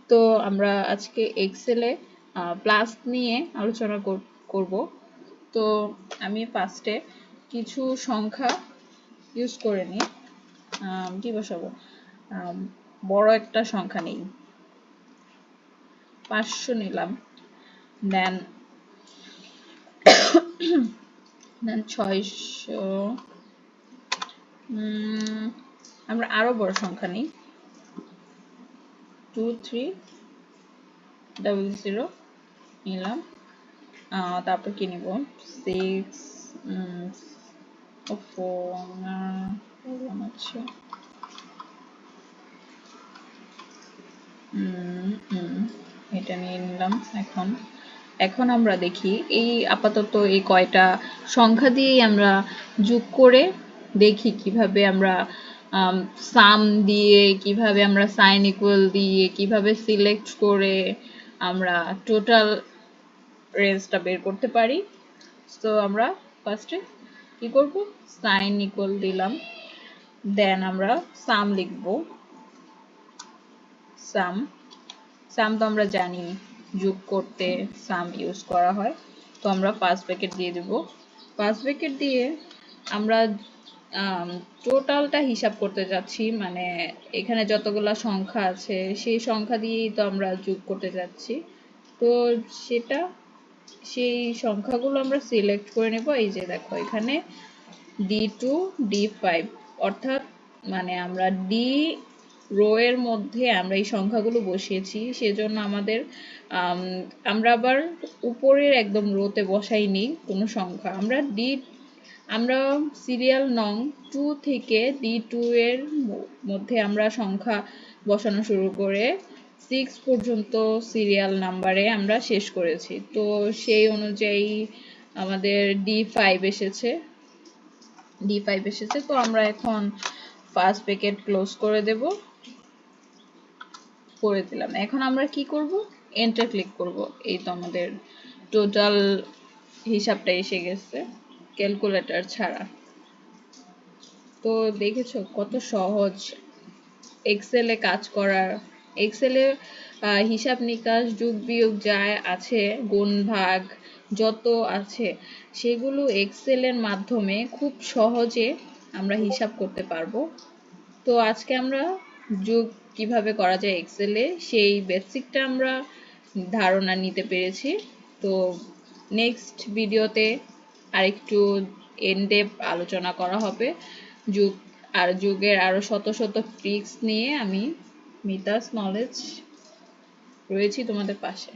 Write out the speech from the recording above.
তো আমরা আজকে এক্সেলে প্লাস নিয়ে আলোচনা করব। তো আমি ফার্স্টে কিছু সংখ্যা ইউজ করে নিই। কি বসাবো? বড় একটা সংখ্যা নেই, 500 নিলাম। দেন 600। আমরা আরো বড় সংখ্যা নিই, 2300 নিলাম। তারপর কি নিব? 6 আছে। এটা নিয়ে নিলাম। এখন আমরা দেখি এই আপাতত এই কয়টা সংখ্যা দিয়েই আমরা যোগ করে দেখি কিভাবে আমরা সাম দিয়ে, কিভাবে আমরা সাইন ইকুয়াল দিয়ে, কিভাবে সিলেক্ট করে আমরা টোটাল রেঞ্জটা বের করতে পারি। তো আমরা ফার্স্টে কি করব? সাইন ইকুয়াল দিলাম, দেন আমরা সাম লিখব। সাম তো আমরা জানি যোগ করতে সাম ইউজ করা হয়। তো আমরা ফার্স্ট ব্র্যাকেট দিয়ে দেব। ফার্স্ট ব্র্যাকেট দিয়ে আমরা টোটালটা হিসাব করতে যাচ্ছি, মানে এখানে যতগুলা সংখ্যা আছে সেই সংখ্যা দিয়েই তো আমরা যোগ করতে যাচ্ছি। তো সেই সংখ্যাগুলো আমরা সিলেক্ট করে নেব। এই যে দেখো এখানে D2 D5, অর্থাৎ মানে আমরা ডি রো এর মধ্যে আমরা এই সংখ্যাগুলো বসিয়েছি, সেজন্য আমাদের আমরা আবার উপরের একদম রোতে বসাইনি কোনো সংখ্যা। আমরা সিরিয়াল নং 2 থেকে D2 এর মধ্যে আমরা সংখ্যা বসানো শুরু করে 6 পর্যন্ত সিরিয়াল নাম্বারে আমরা শেষ করেছি। তো সেই অনুযায়ী আমাদের D5 এসেছে। তো আমরা এখন ফার্স্ট ব্র্যাকেট ক্লোজ করে দেব। করে দিলাম। এখন আমরা কি করব? এন্টার ক্লিক করব। এই তো আমাদের টোটাল হিসাবটা এসে গেছে ক্যালকুলেটর ছাড়া। তো দেখেছো কত সহজ এক্সেলে কাজ করার। এক্সেলে হিসাব নিকাশ, যোগ বিয়োগ যা আছে, গুণ ভাগ যত আছে সেগুলো এক্সেলের মাধ্যমে খুব সহজে আমরা হিসাব করতে পারবো। তো আজকে আমরা যোগ কিভাবে করা যায় এক্সেলে সেই বেসিকটা আমরা ধারণা নিতে পেরেছি। তো নেক্সট ভিডিওতে আরেকটু ইনডেপথ আলোচনা করা হবে যোগের আরো শত শত ট্রিক্স নিয়ে। আমি মিতাস নলেজ রয়েছি তোমাদের পাশে।